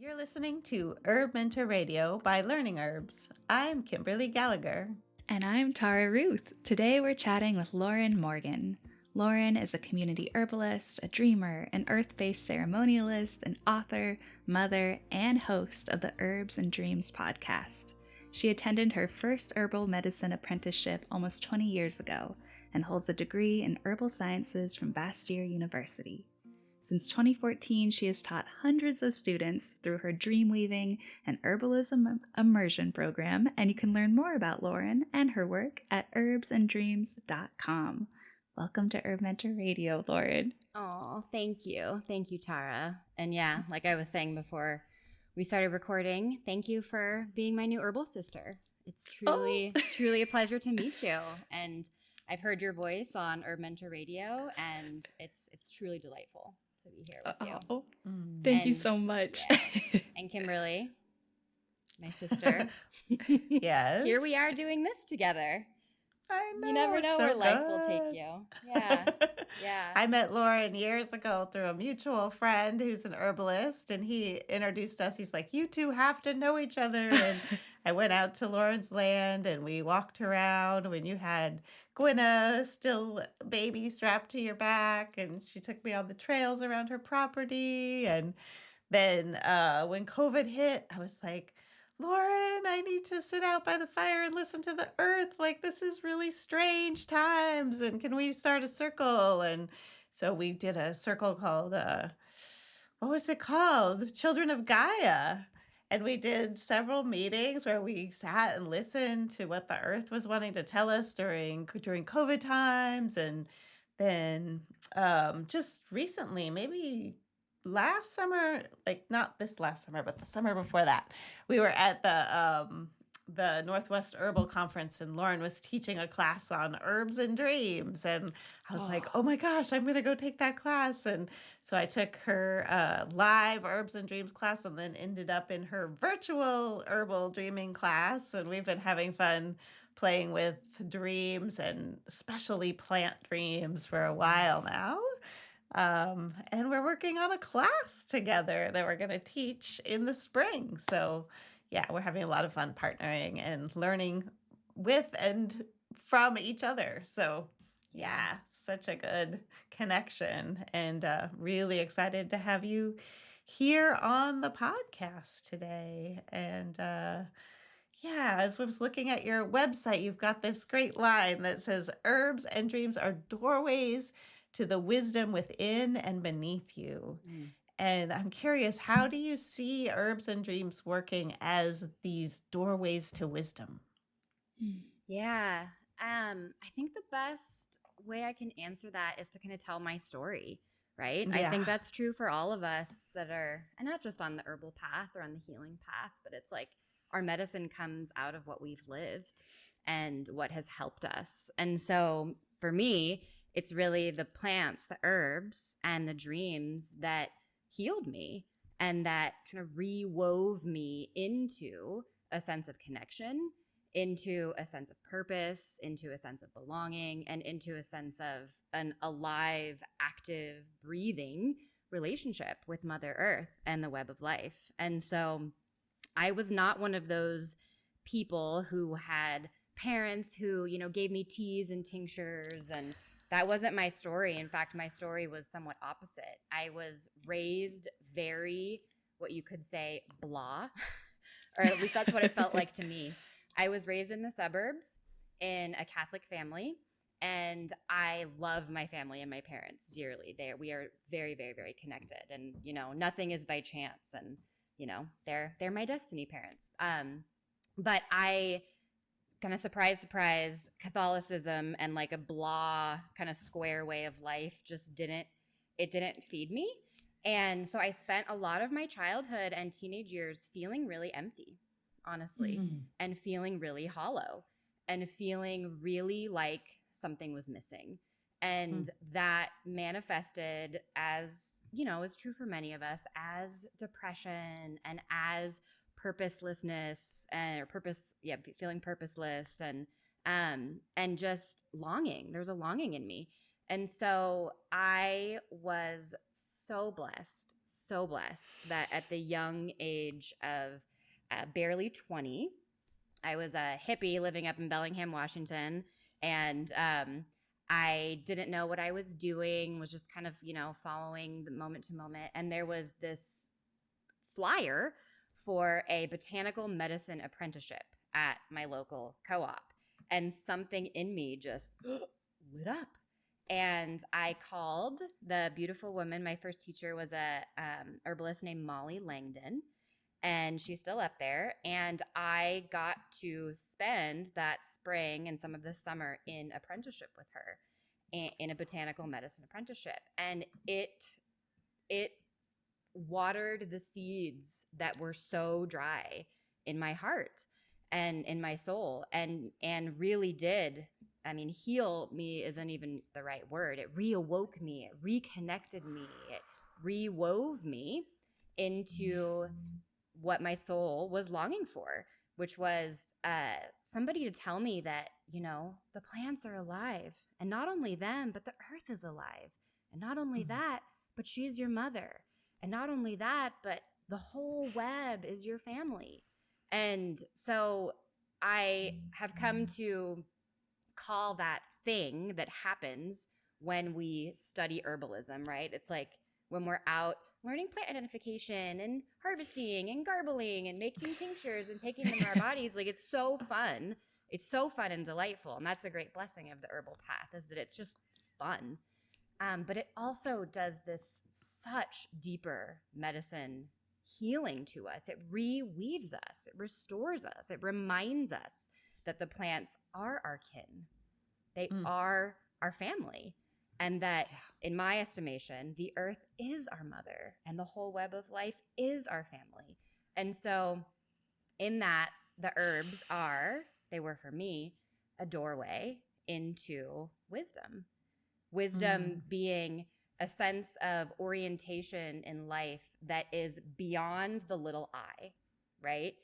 You're listening to HerbMentor Radio by Learning Herbs. I'm Kimberly Gallagher. And I'm Tara Ruth. Today we're chatting with Lauren Morgan. Lauren is a community herbalist, a dreamer, an earth-based ceremonialist, an author, mother, and host of the Herbs and Dreams podcast. She attended her first herbal medicine apprenticeship almost 20 years ago and holds a degree in Herbal Sciences from Bastyr University. Since 2014, she has taught hundreds of students through her Dreamweaving and Herbalism Immersion program, and you can learn more about Lauren and her work at herbsanddreams.com. Welcome to HerbMentor Radio, Lauren. Oh, thank you. Thank you, Tara. And yeah, like I was saying before we started recording, thank you for being my new herbal sister. It's truly a pleasure to meet you. And I've heard your voice on HerbMentor Radio, and it's truly delightful to be here with you. Thank you so much. Yeah. And Kimberly, my sister. Yes. Here we are doing this together. I know. You never know where life will take you. Yeah. Yeah. I met Lauren years ago through a mutual friend who's an herbalist, and he introduced us. He's like, you two have to know each other. And I went out to Lauren's land and we walked around when you had Gwenna, still baby, strapped to your back. And she took me on the trails around her property. And then when COVID hit, I was like, Lauren, I need to sit out by the fire and listen to the earth. Like, this is really strange times. And can we start a circle? And so we did a circle called, what was it called? Children of Gaia. And we did several meetings where we sat and listened to what the earth was wanting to tell us during COVID times. And then just recently, maybe last summer, like not this last summer, but the summer before that, we were at the Northwest Herbal Conference, and Lauren was teaching a class on herbs and dreams. And I was like, oh my gosh, I'm going to go take that class. And so I took her live herbs and dreams class and then ended up in her virtual herbal dreaming class. And we've been having fun playing with dreams and especially plant dreams for a while now. And we're working on a class together that we're going to teach in the spring. So yeah, we're having a lot of fun partnering and learning with and from each other. So yeah, such a good connection, and really excited to have you here on the podcast today. And yeah, as I was looking at your website, you've got this great line that says, herbs and dreams are doorways to the wisdom within and beneath you. And I'm curious, how do you see herbs and dreams working as these doorways to wisdom? Yeah. I think the best way I can answer that is to kind of tell my story, right? Yeah. I think that's true for all of us that are, and not just on the herbal path or on the healing path, but it's like our medicine comes out of what we've lived and what has helped us. And so for me, it's really the plants, the herbs, and the dreams that healed me and that kind of rewove me into a sense of connection, into a sense of purpose, into a sense of belonging, and into a sense of an alive, active, breathing relationship with Mother Earth and the web of life. And so I was not one of those people who had parents who, gave me teas and tinctures, and that wasn't my story. In fact, my story was somewhat opposite. I was raised very, what you could say, blah, or at least that's what it felt like to me. I was raised in the suburbs in a Catholic family, and I love my family and my parents dearly. We are very, very, very connected, and nothing is by chance, and they're my destiny parents. But I kind of surprise, Catholicism and like a blah kind of square way of life just didn't feed me. And so I spent a lot of my childhood and teenage years feeling really empty, honestly, and feeling really hollow and feeling really like something was missing. And that manifested as, is true for many of us, as depression and as purposelessness feeling purposeless and just longing. There's a longing in me. And so I was so blessed so blessed that at the young age of barely 20, I was a hippie living up in Bellingham, Washington, and I didn't know what I was doing, was just kind of, following the moment to moment. And there was this flyer for a botanical medicine apprenticeship at my local co-op. And something in me just lit up. And I called the beautiful woman. My first teacher was a herbalist named Molly Langdon, and she's still up there. And I got to spend that spring and some of the summer in apprenticeship with her in a botanical medicine apprenticeship. And it watered the seeds that were so dry in my heart and in my soul, and really did, heal me isn't even the right word. It reawoke me, it reconnected me, it rewove me into what my soul was longing for, which was somebody to tell me that, the plants are alive, and not only them, but the earth is alive. And not only that, but she's your mother. And not only that, but the whole web is your family. And so I have come to call that thing that happens when we study herbalism, right? It's like when we're out learning plant identification and harvesting and garbling and making tinctures and taking them in our bodies. Like, it's so fun. It's so fun and delightful. And that's a great blessing of the herbal path, is that it's just fun. But it also does this such deeper medicine healing to us. It reweaves us. It restores us. It reminds us that the plants are our kin. They are our family. And that, in my estimation, the earth is our mother, and the whole web of life is our family. And so in that, the herbs were for me, a doorway into wisdom. Wisdom being a sense of orientation in life that is beyond the little I, right?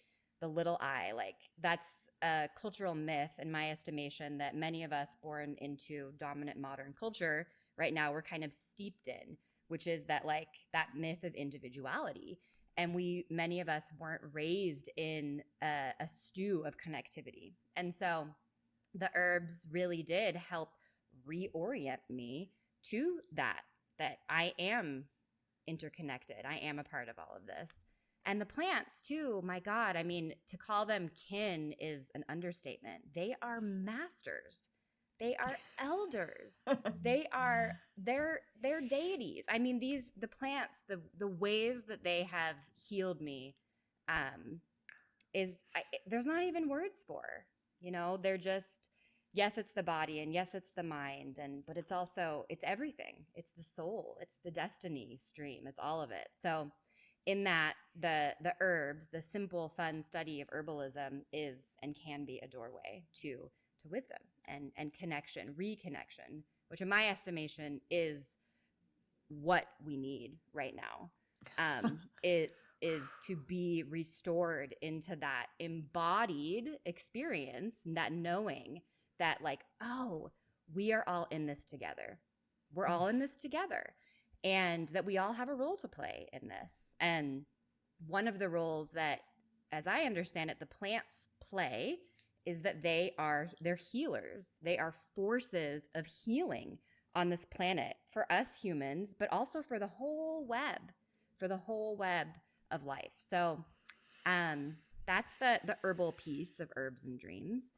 The little I, like, that's a cultural myth, in my estimation, that many of us born into dominant modern culture right now, we're kind of steeped in, which is that, like, that myth of individuality. And many of us weren't raised in a stew of connectivity. And so the herbs really did help reorient me to that I am interconnected. I am a part of all of this. And the plants too, my God, to call them kin is an understatement. They are masters. They are elders. They're deities. The plants, the ways that they have healed me, there's not even words for, they're just, yes, it's the body, and yes, it's the mind, but it's everything. It's the soul. It's the destiny stream. It's all of it. So in that, the herbs, the simple, fun study of herbalism is and can be a doorway to wisdom and connection, reconnection, which in my estimation is what we need right now. It is to be restored into that embodied experience, that knowing that, like, oh, we are all in this together. We're all in this together. And that we all have a role to play in this. And one of the roles that, as I understand it, the plants play is that they're healers. They are forces of healing on this planet for us humans, but also for the whole web of life. So that's the herbal piece of herbs and dreams.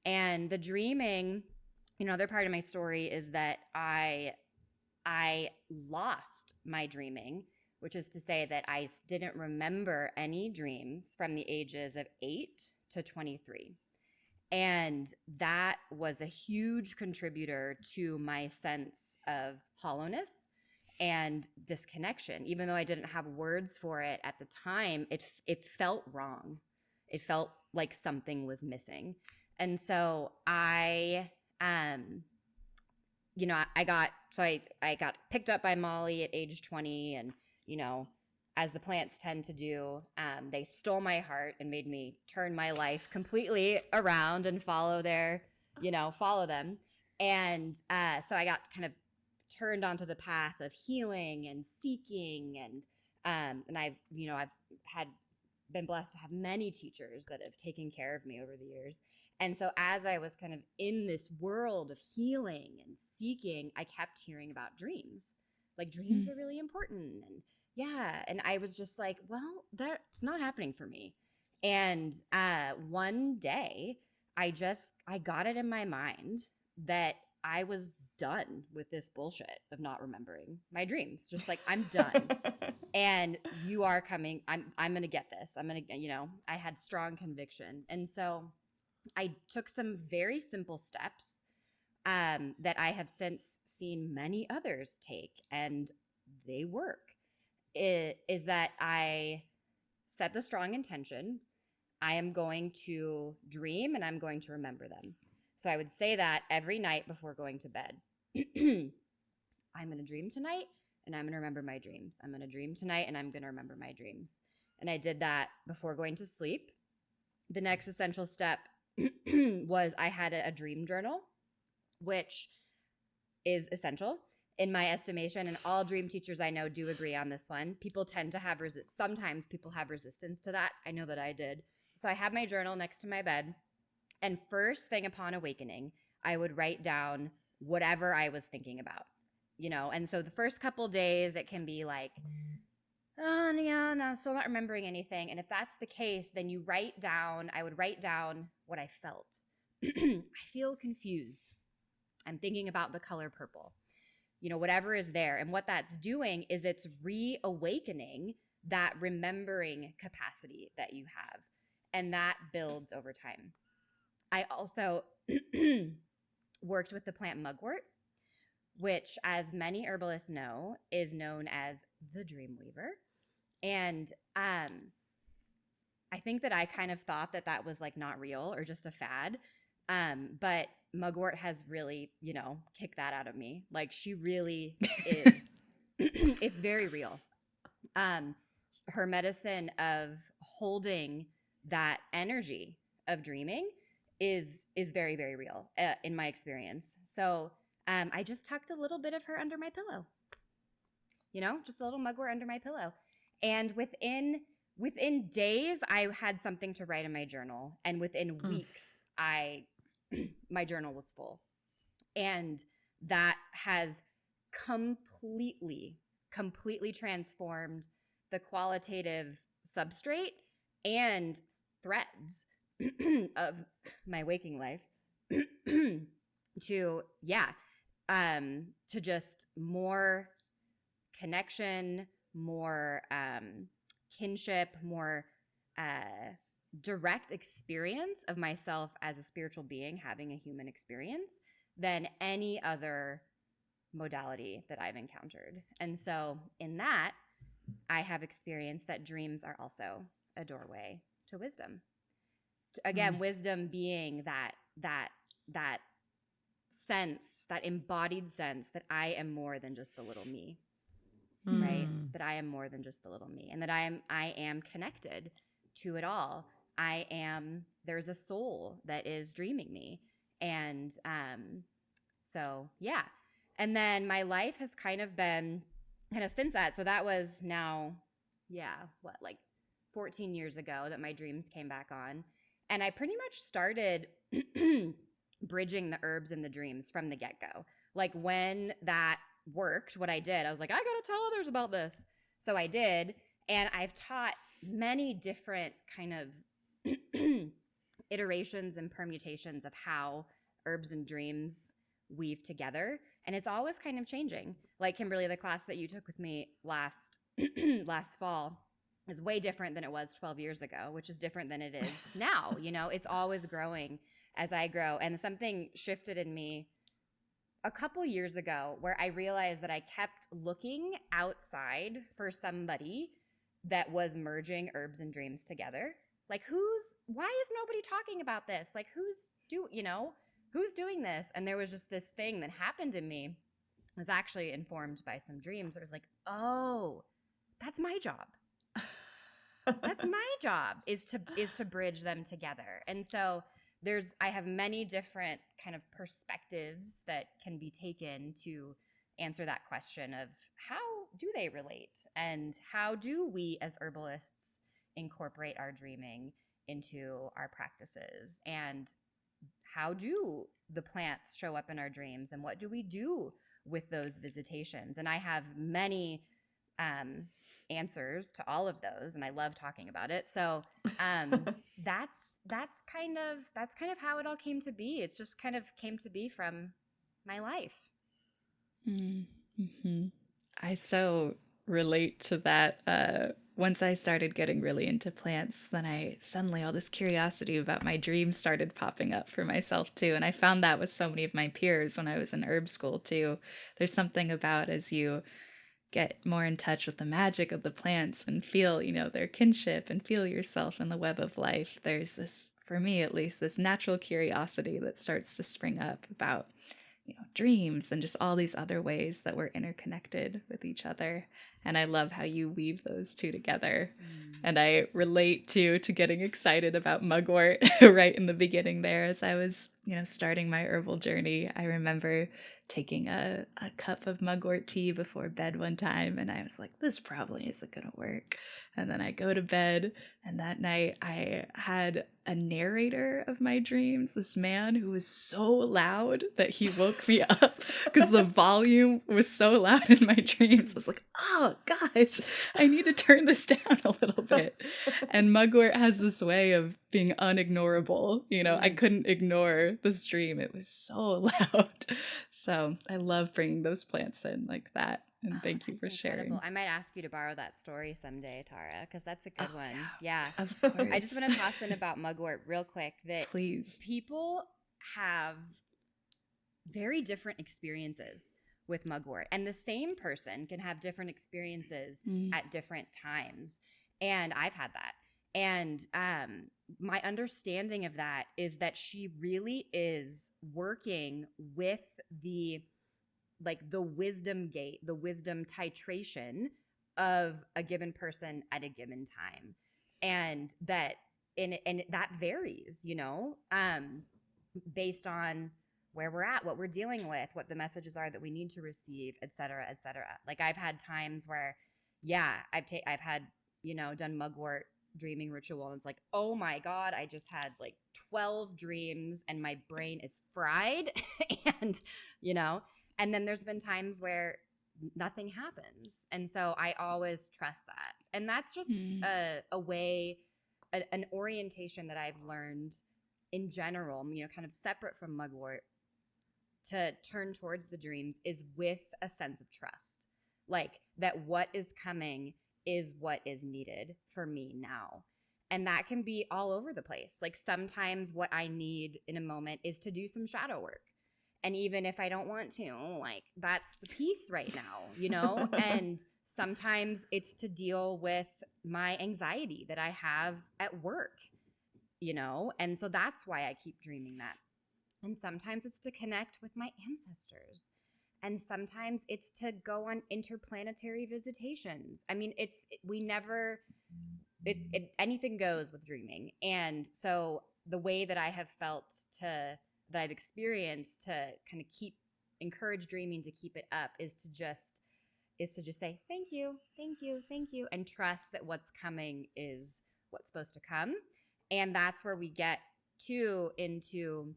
And the dreaming, another part of my story is that I lost my dreaming, which is to say that I didn't remember any dreams from the ages of 8 to 23. And that was a huge contributor to my sense of hollowness and disconnection. Even though I didn't have words for it at the time, it felt wrong. It felt like something was missing. And so I got picked up by Molly at age 20, and, as the plants tend to do, they stole my heart and made me turn my life completely around and follow them. And so I got kind of turned onto the path of healing and seeking and And I've had been blessed to have many teachers that have taken care of me over the years. And so as I was kind of in this world of healing and seeking, I kept hearing about dreams. Like dreams are really important. And yeah. And I was just like, well, that's not happening for me. And one day I got it in my mind that I was done with this bullshit of not remembering my dreams. Just like, I'm done. And you are coming. I'm going to get this. I'm going to, I had strong conviction. And so I took some very simple steps that I have since seen many others take, and they work. It is that I set the strong intention. I am going to dream and I'm going to remember them. So I would say that every night before going to bed. I'm going to dream tonight and I'm going to remember my dreams. I'm going to dream tonight and I'm going to remember my dreams. And I did that before going to sleep. The next essential step was I had a dream journal, which is essential in my estimation. And all dream teachers I know do agree on this one. People tend to have sometimes people have resistance to that. I know that I did. So I had my journal next to my bed. And first thing upon awakening, I would write down whatever I was thinking about, And so the first couple days, it can be like, oh, yeah, no, still not remembering anything. And if that's the case, then I would write down what I felt. I feel confused. I'm thinking about the color purple, whatever is there. And what that's doing is it's reawakening that remembering capacity that you have. And that builds over time. I also worked with the plant mugwort, which, as many herbalists know, is known as the Dreamweaver. And I think that I kind of thought that was like not real or just a fad. But mugwort has really, kicked that out of me. Like, she really is. It's very real. Her medicine of holding that energy of dreaming is very, very real in my experience. So I just tucked a little bit of her under my pillow, just a little mugwort under my pillow. And within days, I had something to write in my journal. And within weeks, my journal was full. And that has completely transformed the qualitative substrate and threads of my waking life to just more connection, more kinship, more direct experience of myself as a spiritual being having a human experience than any other modality that I've encountered. And so in that, I have experienced that dreams are also a doorway to wisdom. Again, wisdom being that sense, that embodied sense that I am more than just the little me, right? That I am more than just the little me, and that I am connected to it all. There's a soul that is dreaming me. And so, yeah. And then my life has kind of been since that. So that was now, 14 years ago that my dreams came back on. And I pretty much started bridging the herbs and the dreams from the get-go. Like, when that worked, what I did, I was like, I got to tell others about this. So I did. And I've taught many different kind of iterations and permutations of how herbs and dreams weave together. And it's always kind of changing. Like, Kimberly, the class that you took with me last fall is way different than it was 12 years ago, which is different than it is now. It's always growing as I grow. And something shifted in me a couple years ago where I realized that I kept looking outside for somebody that was merging herbs and dreams together. Like, why is nobody talking about this? Like, who's doing this? And there was just this thing that happened in me. It was actually informed by some dreams. It was like, oh, that's my job. That's my job is to bridge them together. And so I have many different kind of perspectives that can be taken to answer that question of do they relate? And how do we as herbalists incorporate our dreaming into our practices? And how do the plants show up in our dreams? And what do we do with those visitations? And I have many answers to all of those, and I love talking about it. So that's kind of how it all came to be. It's just kind of came to be from my life. Mm-hmm. I so relate to that. Once I started getting really into plants, then I suddenly all this curiosity about my dreams started popping up for myself too. And I found that with so many of my peers when I was in herb school too. There's something about as you get more in touch with the magic of the plants and feel, their kinship and feel yourself in the web of life. There's this, for me at least, this natural curiosity that starts to spring up about dreams and just all these other ways that we're interconnected with each other. And I love how you weave those two together. And I relate to getting excited about mugwort right in the beginning there as I was, starting my herbal journey. I remember taking a cup of mugwort tea before bed one time, and I was like, this probably isn't going to work. And then I go to bed, and that night I had a narrator of my dreams, this man who was so loud that he woke me up because the volume was so loud in my dreams. I was like, oh gosh, I need to turn this down a little bit. And mugwort has this way of being unignorable. I couldn't ignore this dream. It was so loud. So I love bringing those plants in like that. And thank you for incredible. sharing. I might ask you to borrow that story someday, Tara, because that's a good one. Yeah. Of course. I just want to toss in about mugwort real quick that please, people have very different experiences with mugwort, and the same person can have different experiences at different times. And I've had that. And my understanding of that is that she really is working with the wisdom gate, the wisdom titration of a given person at a given time. And that that varies, based on where we're at, what we're dealing with, what the messages are that we need to receive, et cetera, et cetera. Like I've had times where, I've had, done mugwort dreaming ritual, and it's like, oh my God, I just had like 12 dreams and my brain is fried. And, and then there's been times where nothing happens. And so I always trust that. And that's just a way, an orientation that I've learned in general, kind of separate from mugwort, to turn towards the dreams is with a sense of trust. Like that what is coming is what is needed for me now. And that can be all over the place. Like sometimes what I need in a moment is to do some shadow work. And even if I don't want to, like that's the piece right now, and sometimes it's to deal with my anxiety that I have at work, and so that's why I keep dreaming that. And sometimes it's to connect with my ancestors. And sometimes it's to go on interplanetary visitations. I mean, anything goes with dreaming. And so the way that I have felt that I've experienced to kind of encourage dreaming, to keep it up, is to just say, thank you, thank you, thank you, and trust that what's coming is what's supposed to come. And that's where we get into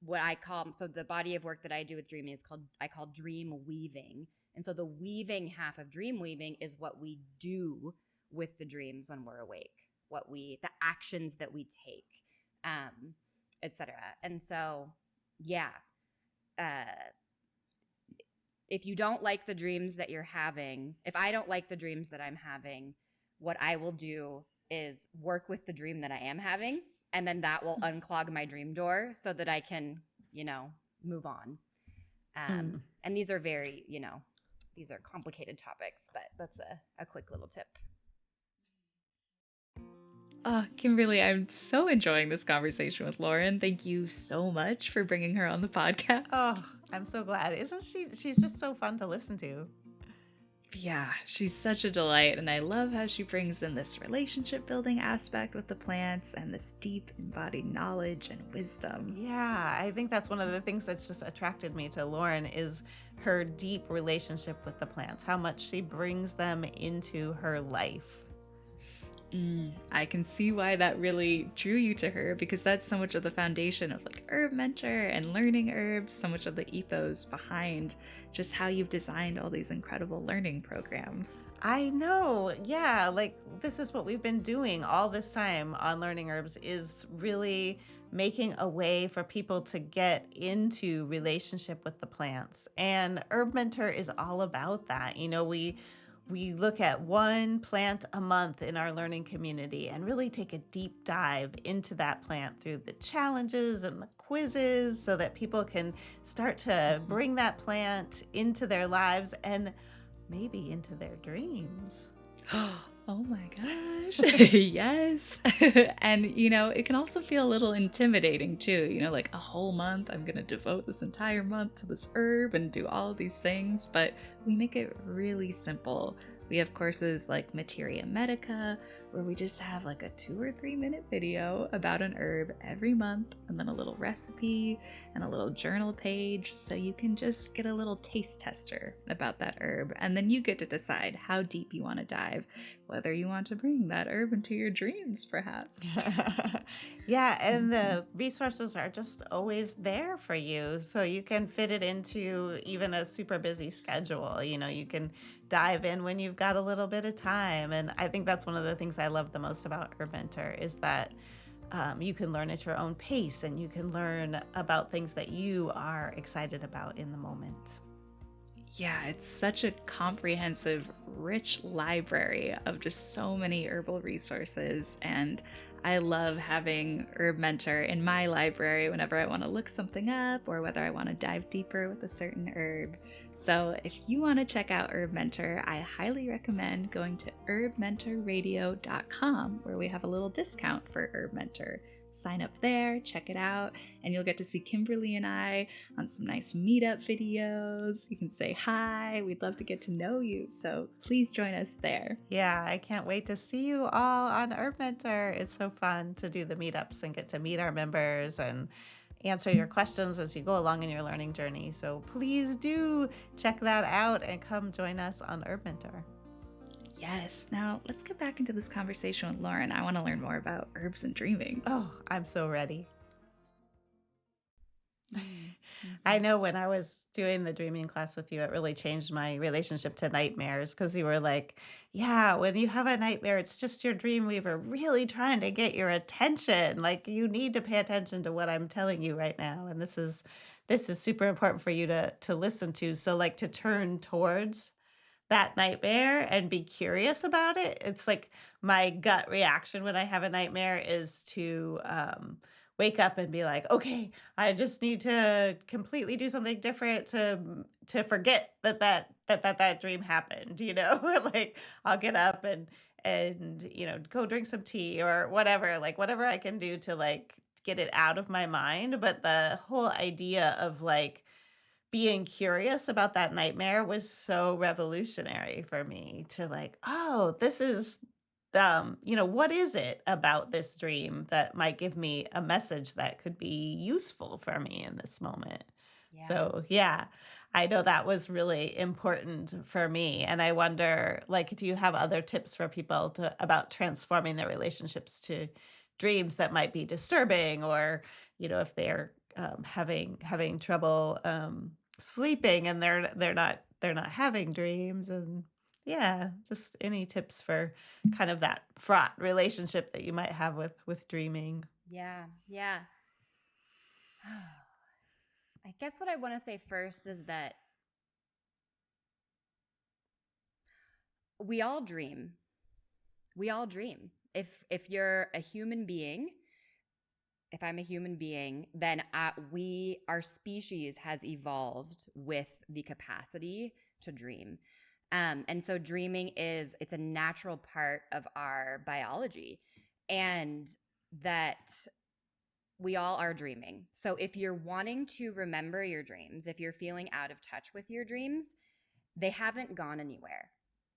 what I call, so the body of work that I do with dreaming I call dream weaving. And so the weaving half of dream weaving is what we do with the dreams when we're awake, the actions that we take, etc. And so, if you don't like the dreams that you're having, if I don't like the dreams that I'm having, what I will do is work with the dream that I am having, and then that will unclog my dream door so that I can, move on. And these are very, these are complicated topics, but that's a quick little tip. Oh, Kimberly, I'm so enjoying this conversation with Lauren. Thank you so much for bringing her on the podcast. Oh, I'm so glad. Isn't she's just so fun to listen to. Yeah, she's such a delight, and I love how she brings in this relationship building aspect with the plants and this deep embodied knowledge and wisdom. Yeah, I think that's one of the things that's just attracted me to Lauren is her deep relationship with the plants, how much she brings them into her life. I can see why that really drew you to her, because that's so much of the foundation of like HerbMentor and learning herbs, so much of the ethos behind just how you've designed all these incredible learning programs. I know. Yeah, like this is what we've been doing all this time on Learning Herbs is really making a way for people to get into relationship with the plants. And Herb Mentor is all about that. We look at one plant a month in our learning community and really take a deep dive into that plant through the challenges and the quizzes so that people can start to bring that plant into their lives and maybe into their dreams. Oh my gosh. Yes. And, it can also feel a little intimidating too. Like a whole month, I'm going to devote this entire month to this herb and do all of these things. But we make it really simple. We have courses like Materia Medica, where we just have like a 2 or 3 minute video about an herb every month, and then a little recipe and a little journal page, so you can just get a little taste tester about that herb, and then you get to decide how deep you want to dive, whether you want to bring that herb into your dreams, perhaps. Yeah, and the resources are just always there for you. So you can fit it into even a super busy schedule. You can dive in when you've got a little bit of time. And I think that's one of the things I love the most about HerbMentor is that you can learn at your own pace and you can learn about things that you are excited about in the moment. Yeah, it's such a comprehensive, rich library of just so many herbal resources. And I love having HerbMentor in my library whenever I want to look something up or whether I want to dive deeper with a certain herb. So if you want to check out HerbMentor, I highly recommend going to herbmentorradio.com, where we have a little discount for HerbMentor. Sign up there, check it out, and you'll get to see Kimberly and I on some nice meetup videos. You can say hi. We'd love to get to know you, so please join us there. Yeah, I can't wait to see you all on Herb Mentor. It's so fun to do the meetups and get to meet our members and answer your questions as you go along in your learning journey. So please do check that out and come join us on Herb Mentor. Yes. Now let's get back into this conversation with Lauren. I want to learn more about herbs and dreaming. Oh, I'm so ready. I know when I was doing the dreaming class with you, it really changed my relationship to nightmares because you were like, yeah, when you have a nightmare, it's just your dream weaver really trying to get your attention. Like you need to pay attention to what I'm telling you right now. And this is super important for you to listen to. So like to turn towards that nightmare and be curious about it. It's like my gut reaction when I have a nightmare is to wake up and be like, okay, I just need to completely do something different to forget that dream happened. Like I'll get up and go drink some tea or whatever, like whatever I can do to like get it out of my mind. But the whole idea of like being curious about that nightmare was so revolutionary for me to like, oh, this is what is it about this dream that might give me a message that could be useful for me in this moment? Yeah. So, yeah, I know that was really important for me. And I wonder, like, do you have other tips for people about transforming their relationships to dreams that might be disturbing or, if they're having trouble sleeping and they're not having dreams and yeah, just any tips for kind of that fraught relationship that you might have with dreaming. Yeah. Yeah. I guess what I want to say first is that we all dream. We all dream. If you're a human being, if I'm a human being, then our species has evolved with the capacity to dream. And so dreaming it's a natural part of our biology, and that we all are dreaming. So if you're wanting to remember your dreams, if you're feeling out of touch with your dreams, they haven't gone anywhere.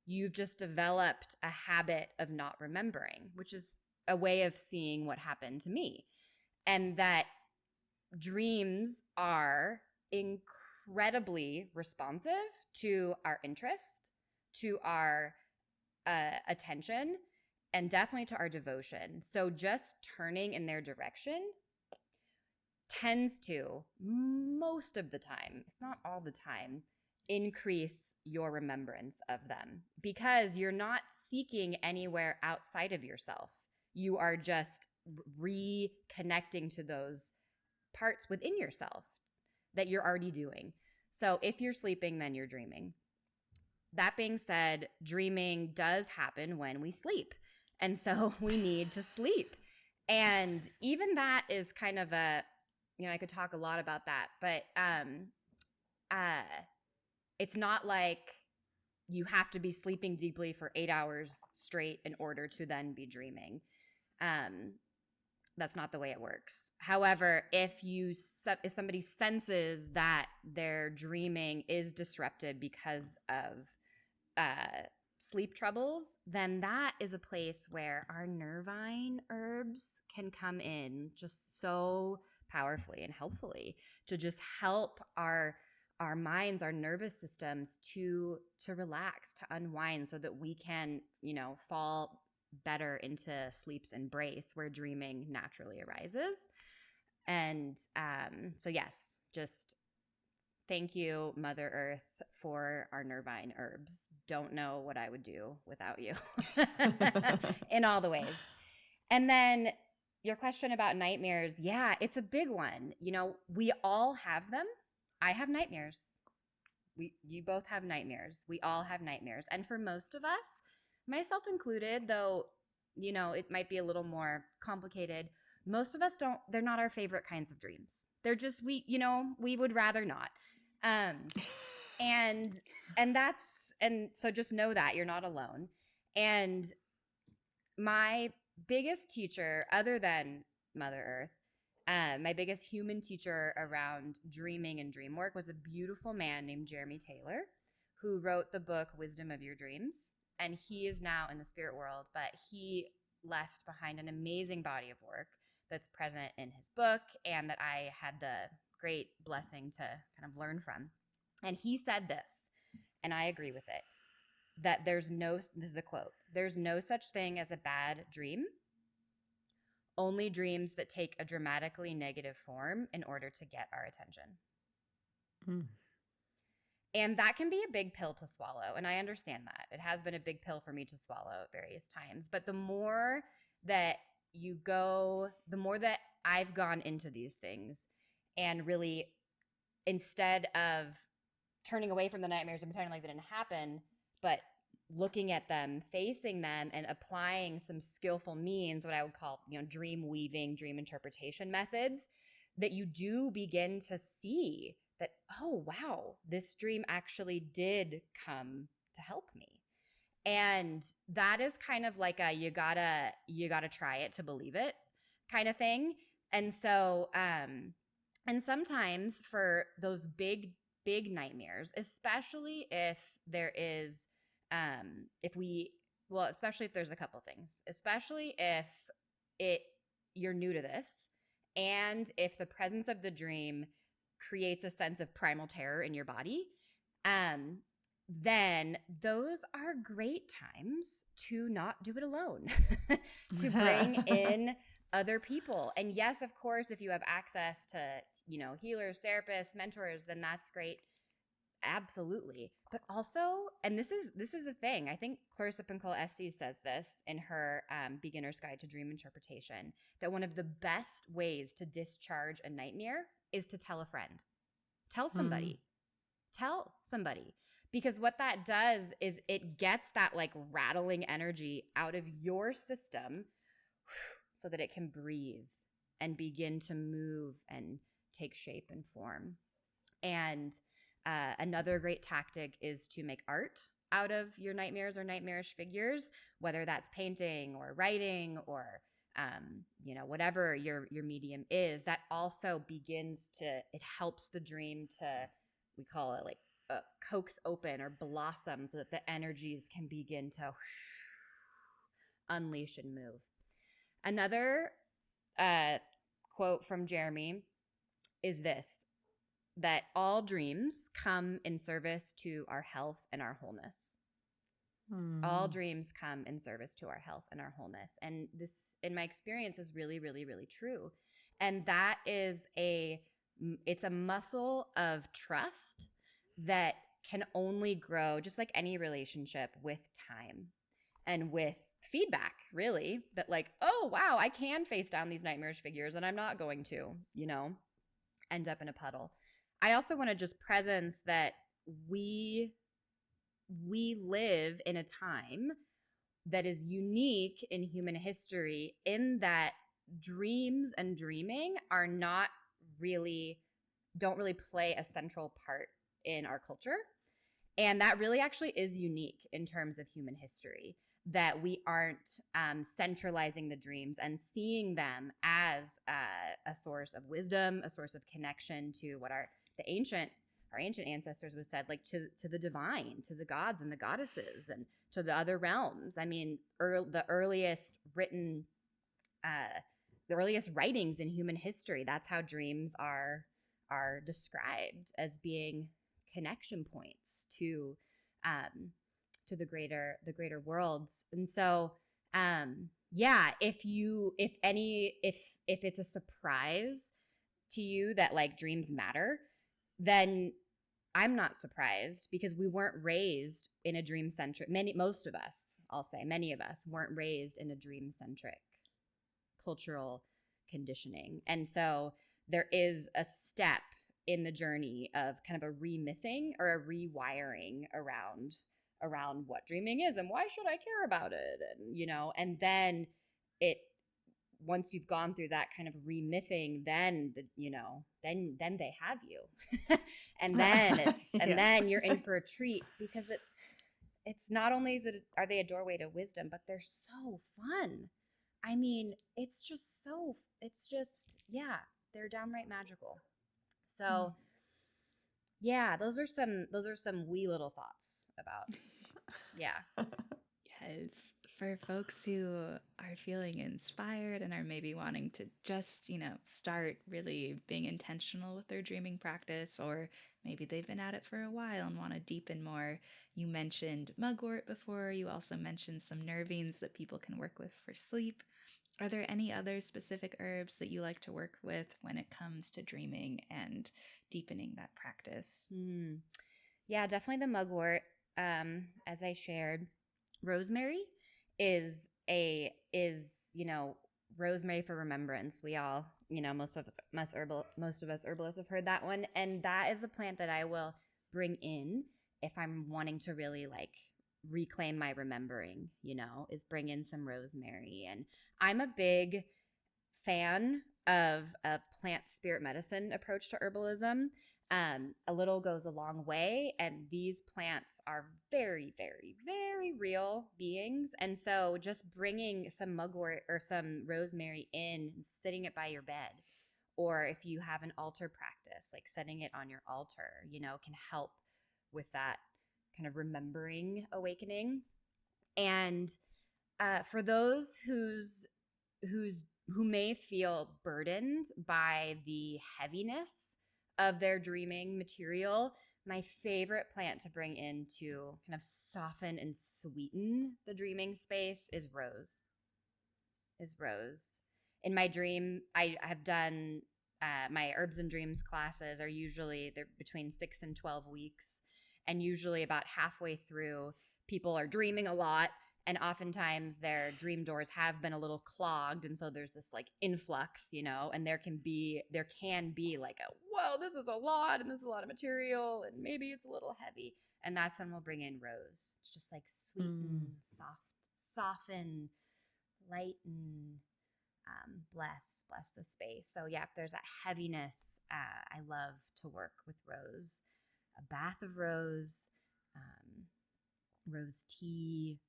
You've just developed a habit of not remembering, which is a way of seeing what happened to me. And that dreams are incredibly responsive to our interest, to our attention, and definitely to our devotion. So just turning in their direction tends to, most of the time, if not all the time, increase your remembrance of them, because you're not seeking anywhere outside of yourself. You are just reconnecting to those parts within yourself that you're already doing. So if you're sleeping, then you're dreaming. That being said, dreaming does happen when we sleep. And so we need to sleep. And even that is kind of a, I could talk a lot about that, but it's not like you have to be sleeping deeply for 8 hours straight in order to then be dreaming. That's not the way it works. However, if somebody senses that their dreaming is disrupted because of sleep troubles, then that is a place where our nervine herbs can come in just so powerfully and helpfully to just help our minds, our nervous systems to relax, to unwind, so that we can, fall better into sleep's embrace where dreaming naturally arises. And so yes, just thank you, Mother Earth, for our nervine herbs. Don't know what I would do without you in all the ways. And then your question about nightmares, yeah, it's a big one. We all have them. I have nightmares. You both have nightmares. We all have nightmares. And for most of us, myself included, though, it might be a little more complicated, most of us don't, they're not our favorite kinds of dreams. They're just, we would rather not. And so just know that you're not alone. And my biggest teacher, other than Mother Earth, my biggest human teacher around dreaming and dream work was a beautiful man named Jeremy Taylor, who wrote the book Wisdom of Your Dreams. And he is now in the spirit world, but he left behind an amazing body of work that's present in his book and that I had the great blessing to kind of learn from. And he said this, and I agree with it, that this is a quote, there's no such thing as a bad dream, only dreams that take a dramatically negative form in order to get our attention. Mm. And that can be a big pill to swallow. And I understand that. It has been a big pill for me to swallow at various times. But the more that you go, the more that I've gone into these things, and really, instead of turning away from the nightmares and pretending like they didn't happen, but looking at them, facing them, and applying some skillful means, what I would call, dream weaving, dream interpretation methods, that you do begin to see that, oh, wow, this dream actually did come to help me. And that is kind of like a you gotta try it to believe it kind of thing. And so and sometimes for those big nightmares, especially if there is especially if there's a couple things, especially if you're new to this, and if the presence of the dream creates a sense of primal terror in your body, then those are great times to not do it alone, to bring in other people. And yes, of course, if you have access to, healers, therapists, mentors, then that's great. Absolutely. But also, and this is a thing, I think Clarissa Pinkola Estes says this in her Beginner's Guide to Dream Interpretation, that one of the best ways to discharge a nightmare is to tell a friend. Tell somebody. Tell somebody. Because what that does is it gets that like rattling energy out of your system so that it can breathe and begin to move and take shape and form. And another great tactic is to make art out of your nightmares or nightmarish figures, whether that's painting or writing or whatever your medium is. That also begins to, it helps the dream to, we call it like coax open or blossom so that the energies can begin to unleash and move. Another quote from Jeremy is this, that all dreams come in service to our health and our wholeness. All dreams come in service to our health and our wholeness. And this, in my experience, is really, really, really true. And that is it's a muscle of trust that can only grow, just like any relationship, with time and with feedback, really, that like, oh, wow, I can face down these nightmarish figures and I'm not going to, end up in a puddle. I also want to just presence that we live in a time that is unique in human history, in that dreams and dreaming don't really play a central part in our culture. And that really actually is unique in terms of human history, that we aren't centralizing the dreams and seeing them as a source of wisdom, a source of connection to what our ancient ancestors would have said, like to the divine, to the gods and the goddesses, and to the other realms. I mean, the earliest writings in human history, that's how dreams are described, as being connection points to the greater worlds. And so if it's a surprise to you that like dreams matter, then I'm not surprised, because we weren't raised in a dream-centric, many of us weren't raised in a dream-centric cultural conditioning. And so there is a step in the journey of kind of a remything or a rewiring around what dreaming is and why should I care about it, and then once you've gone through that kind of remything, then then they have you. And then then you're in for a treat, because it's not only are they a doorway to wisdom, but they're so fun. I mean, they're downright magical. So those are some wee little thoughts about Yes. For folks who are feeling inspired and are maybe wanting to just, start really being intentional with their dreaming practice, or maybe they've been at it for a while and want to deepen more. You mentioned mugwort before. You also mentioned some nervines that people can work with for sleep. Are there any other specific herbs that you like to work with when it comes to dreaming and deepening that practice? Yeah, definitely the mugwort. As I shared, rosemary is rosemary for remembrance. We all, most of us herbalists have heard that one, and that is a plant that I will bring in if I'm wanting to really like reclaim my remembering, is bring in some rosemary. And I'm a big fan of a plant spirit medicine approach to herbalism. A little goes a long way, and these plants are very, very, very real beings. And so just bringing some mugwort or some rosemary in and sitting it by your bed, or if you have an altar practice, like setting it on your altar, can help with that kind of remembering awakening. And for those who may feel burdened by the heaviness of their dreaming material, my favorite plant to bring in to kind of soften and sweeten the dreaming space is rose. In my dream, I have done my herbs and dreams classes they're between 6 and 12 weeks. And usually about halfway through, people are dreaming a lot. And oftentimes their dream doors have been a little clogged. And so there's this like influx, and there can be like whoa, this is a lot, and this is a lot of material, and maybe it's a little heavy. And that's when we'll bring in rose. It's just like sweeten, soften, lighten, bless the space. So yeah, if there's that heaviness, I love to work with rose. A bath of rose, rose tea,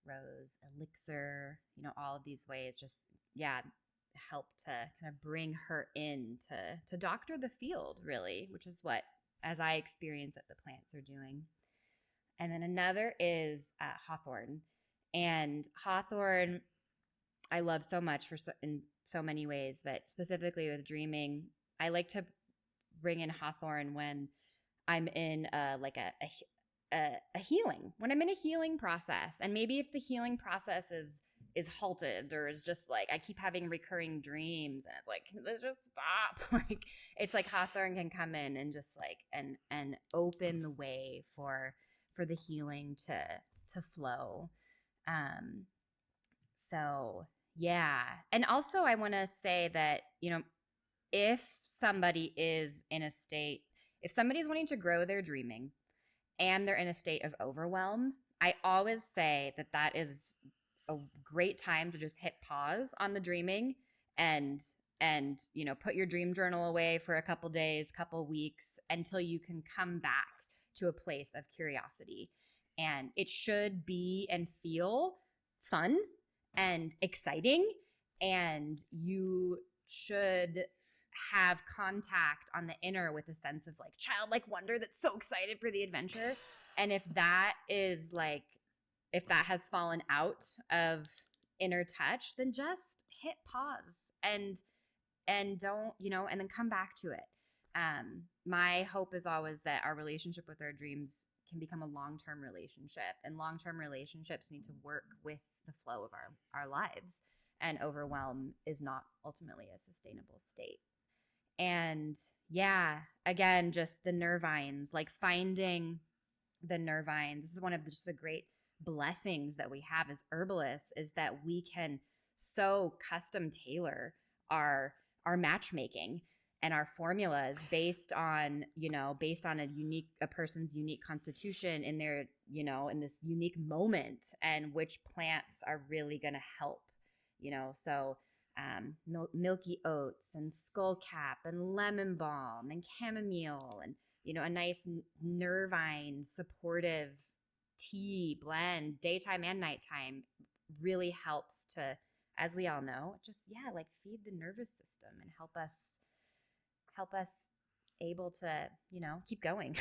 rose elixir, all of these ways just, help to kind of bring her in to doctor the field, really, which is what as I experience that the plants are doing. And then another is hawthorn. And hawthorn, I love so much in so many ways, but specifically with dreaming, I like to bring in hawthorn when I'm in a healing, when I'm in a healing process. And maybe if the healing process is halted, or is just like I keep having recurring dreams and it's like, let's just stop. Like it's like hawthorn can come in and just like and open the way for the healing to flow. So yeah. And also I want to say that, if somebody is in a state, if somebody's wanting to grow their dreaming and they're in a state of overwhelm, I always say that is a great time to just hit pause on the dreaming and put your dream journal away for a couple days, couple weeks, until you can come back to a place of curiosity. And it should be and feel fun and exciting, and you should have contact on the inner with a sense of like childlike wonder that's so excited for the adventure. And if that has fallen out of inner touch, then just hit pause and don't, and then come back to it. My hope is always that our relationship with our dreams can become a long-term relationship, and long-term relationships need to work with the flow of our lives, and overwhelm is not ultimately a sustainable state. And yeah, again, just the nervines, like finding the nervines. This is one of just the great blessings that we have as herbalists, is that we can so custom tailor our matchmaking and our formulas based on a person's unique constitution in their, in this unique moment, and which plants are really going to help, so milky oats and skullcap and lemon balm and chamomile and, a nice nervine supportive tea blend, daytime and nighttime, really helps to, as we all know, just, like feed the nervous system and help us able to, keep going.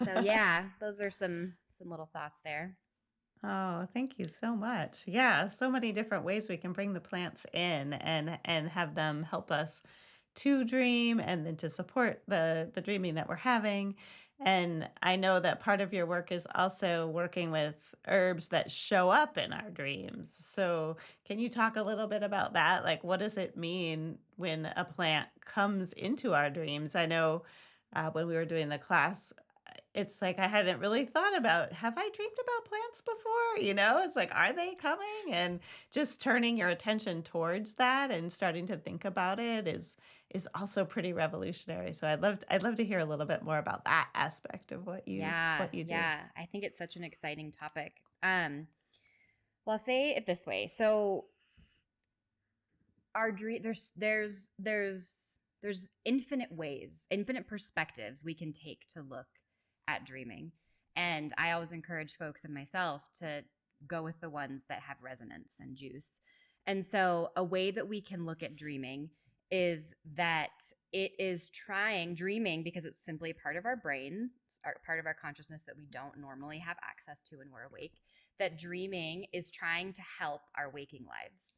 So yeah, those are some little thoughts there. Oh, thank you so much. Yeah, so many different ways we can bring the plants in and have them help us to dream and then to support the dreaming that we're having. And I know that part of your work is also working with herbs that show up in our dreams. So, can you talk a little bit about that? Like, what does it mean when a plant comes into our dreams? I know when we were doing the class, it's like I hadn't really thought about, have I dreamed about plants before? It's like, are they coming? And just turning your attention towards that and starting to think about it is also pretty revolutionary. So I'd love to hear a little bit more about that aspect of what you do. Yeah. I think it's such an exciting topic. Well, I'll say it this way. So our dream, there's infinite ways, infinite perspectives we can take to look at dreaming. And I always encourage folks and myself to go with the ones that have resonance and juice. And so a way that we can look at dreaming is that it is dreaming, because it's simply a part of our brain, part of our consciousness that we don't normally have access to when we're awake, that dreaming is trying to help our waking lives.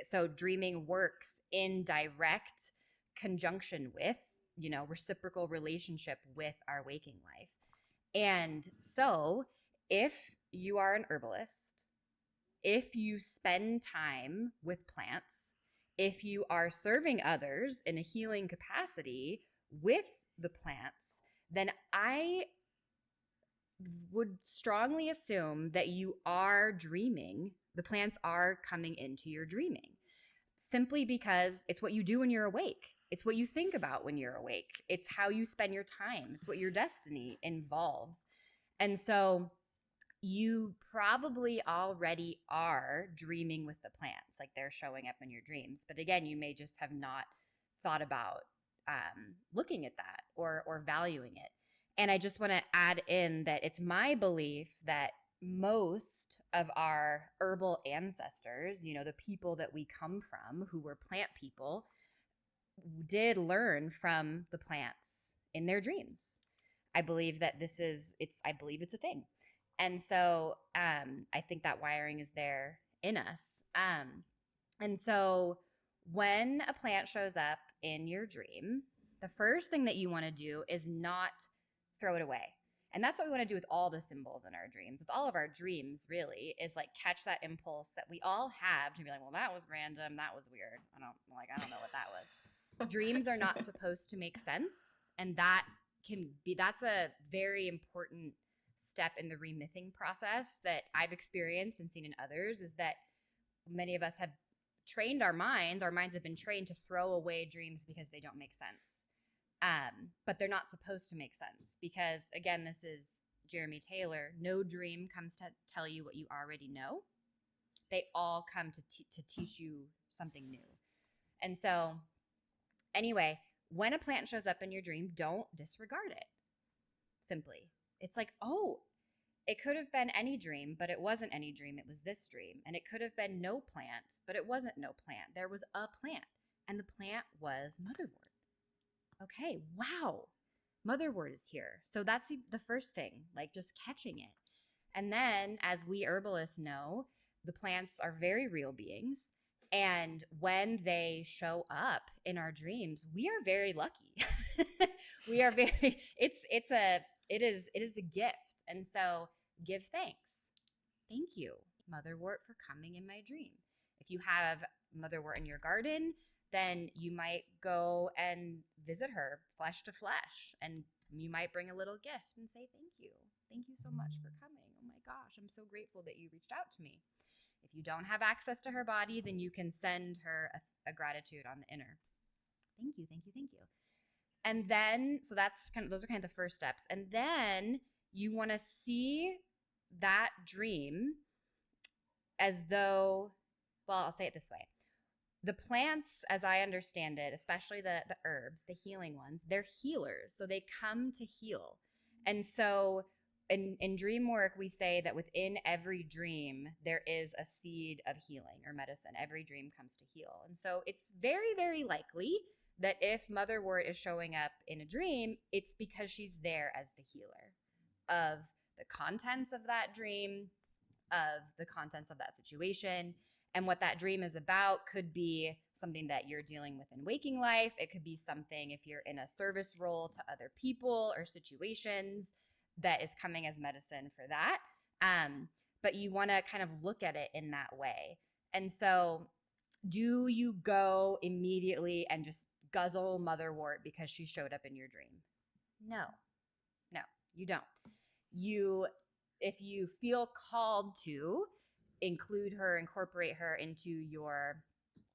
So dreaming works in direct conjunction with, reciprocal relationship with our waking life. And so if you are an herbalist, if you spend time with plants, if you are serving others in a healing capacity with the plants, then I would strongly assume that you are dreaming. The plants are coming into your dreaming, simply because it's what you do when you're awake. It's what you think about when you're awake. It's how you spend your time. It's what your destiny involves. And so you probably already are dreaming with the plants, like they're showing up in your dreams. But again, you may just have not thought about looking at that or valuing it. And I just want to add in that it's my belief that most of our herbal ancestors, the people that we come from who were plant people, did learn from the plants in their dreams. I believe that I believe it's a thing. And so I think that wiring is there in us. And so when a plant shows up in your dream, the first thing that you want to do is not throw it away. And that's what we want to do with all the symbols in our dreams, with all of our dreams, really, is like catch that impulse that we all have to be like, well, that was random. That was weird. I don't know what that was. Dreams are not supposed to make sense. And that's a very important step in the remything process that I've experienced and seen in others, is that many of us have trained our minds have been trained to throw away dreams because they don't make sense. But they're not supposed to make sense because, again, this is Jeremy Taylor. No dream comes to tell you what you already know. They all come to teach you something new. And so anyway, when a plant shows up in your dream, don't disregard it. Simply. It's like, oh, it could have been any dream, but it wasn't any dream. It was this dream. And it could have been no plant, but it wasn't no plant. There was a plant, and the plant was motherwort. Okay, wow, motherwort is here. So that's the first thing, like just catching it. And then, as we herbalists know, the plants are very real beings. And when they show up in our dreams, we are very lucky. We are very, it is a gift. And so give thanks. Thank you, motherwort, for coming in my dream. If you have motherwort in your garden, then you might go and visit her flesh to flesh, and you might bring a little gift and say, thank you. Thank you so much for coming. Oh my gosh, I'm so grateful that you reached out to me. If you don't have access to her body, then you can send her a gratitude on the inner. Thank you, thank you, thank you. And then, so those are kind of the first steps. And then you want to see that dream as though, well, I'll say it this way. The plants, as I understand it, especially the herbs, the healing ones, they're healers. So they come to heal. And so in dream work, we say that within every dream, there is a seed of healing or medicine. Every dream comes to heal. And so it's very, very likely that if motherwort is showing up in a dream, it's because she's there as the healer of the contents of that dream, of the contents of that situation. And what that dream is about could be something that you're dealing with in waking life. It could be something if you're in a service role to other people or situations that is coming as medicine for that. But you want to kind of look at it in that way. And so do you go immediately and just guzzle motherwort because she showed up in your dream? No, you don't. If you feel called to incorporate her into your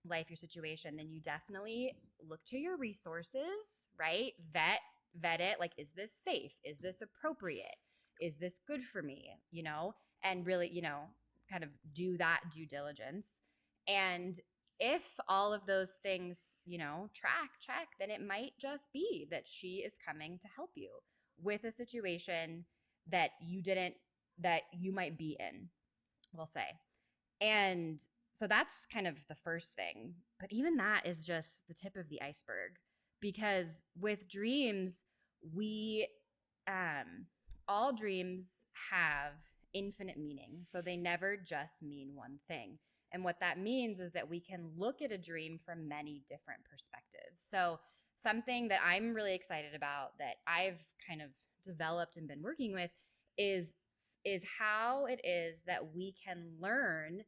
life, your situation, then you definitely look to your resources, right? Vet it. Like, is this safe? Is this appropriate? Is this good for me? And really, kind of do that due diligence. And if all of those things, check, then it might just be that she is coming to help you with a situation that you might be in, we'll say. And so that's kind of the first thing. But even that is just the tip of the iceberg, because with dreams, all dreams have infinite meaning. So they never just mean one thing. And what that means is that we can look at a dream from many different perspectives. So something that I'm really excited about that I've kind of developed and been working with is how it is that we can learn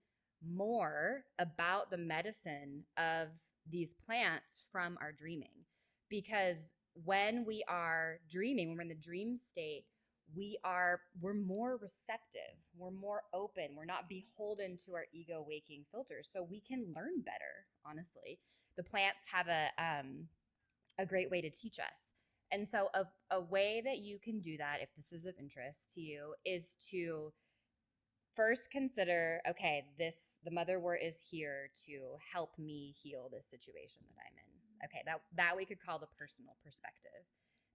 more about the medicine of these plants from our dreaming. Because when we are dreaming, when we're in the dream state, we're more receptive, we're more open, we're not beholden to our ego waking filters, so we can learn better. Honestly, the plants have a great way to teach us. And so a way that you can do that, if this is of interest to you, is to first consider, okay, the motherwort is here to help me heal this situation that I'm in. Okay, that we could call the personal perspective.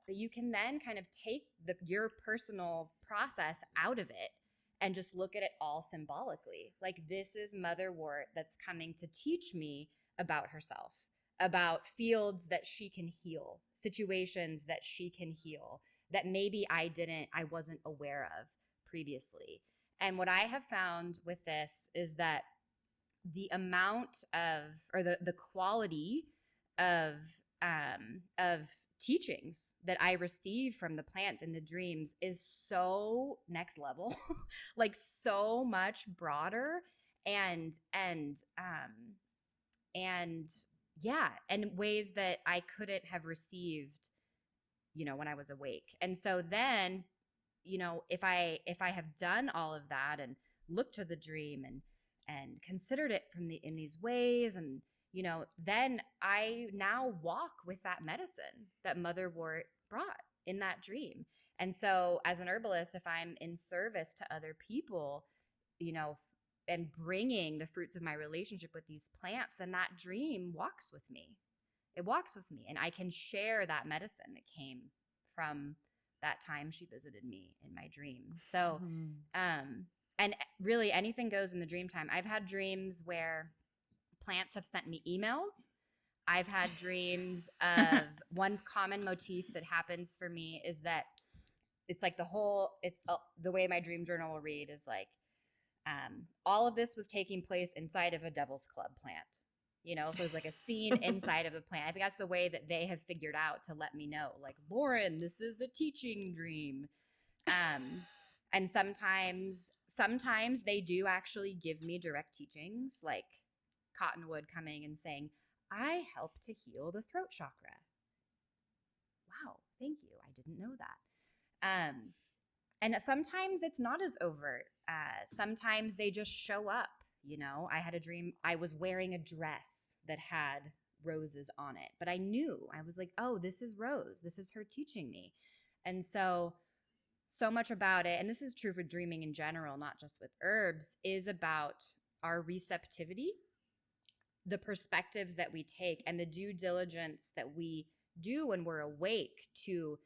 But you can then kind of take your personal process out of it and just look at it all symbolically. Like, this is motherwort that's coming to teach me about herself, about fields that she can heal, situations that she can heal that maybe I wasn't aware of previously. And what I have found with this is that the amount of, or the quality of teachings that I receive from the plants in the dreams is so next level, like so much broader and yeah, and ways that I couldn't have received, when I was awake. And so then, if I have done all of that and looked to the dream and considered it in these ways, and then I now walk with that medicine that Motherwort brought in that dream. And so as an herbalist, if I'm in service to other people, and bringing the fruits of my relationship with these plants, then that dream walks with me. It walks with me, and I can share that medicine that came from that time she visited me in my dream. So, and really anything goes in the dream time. I've had dreams where plants have sent me emails. I've had dreams of one common motif that happens for me is that it's like the way my dream journal will read is like, all of this was taking place inside of a Devil's Club plant, so it's like a scene inside of the plant. I think that's the way that they have figured out to let me know, like, Lauren, this is a teaching dream. And sometimes they do actually give me direct teachings, like Cottonwood coming and saying, I help to heal the throat chakra. Wow, thank you. I didn't know that. And sometimes it's not as overt. Sometimes they just show up. I had a dream. I was wearing a dress that had roses on it, but I knew, I was like, oh, this is Rose. This is her teaching me. And so much about it, and this is true for dreaming in general, not just with herbs, is about our receptivity, the perspectives that we take, and the due diligence that we do when we're awake to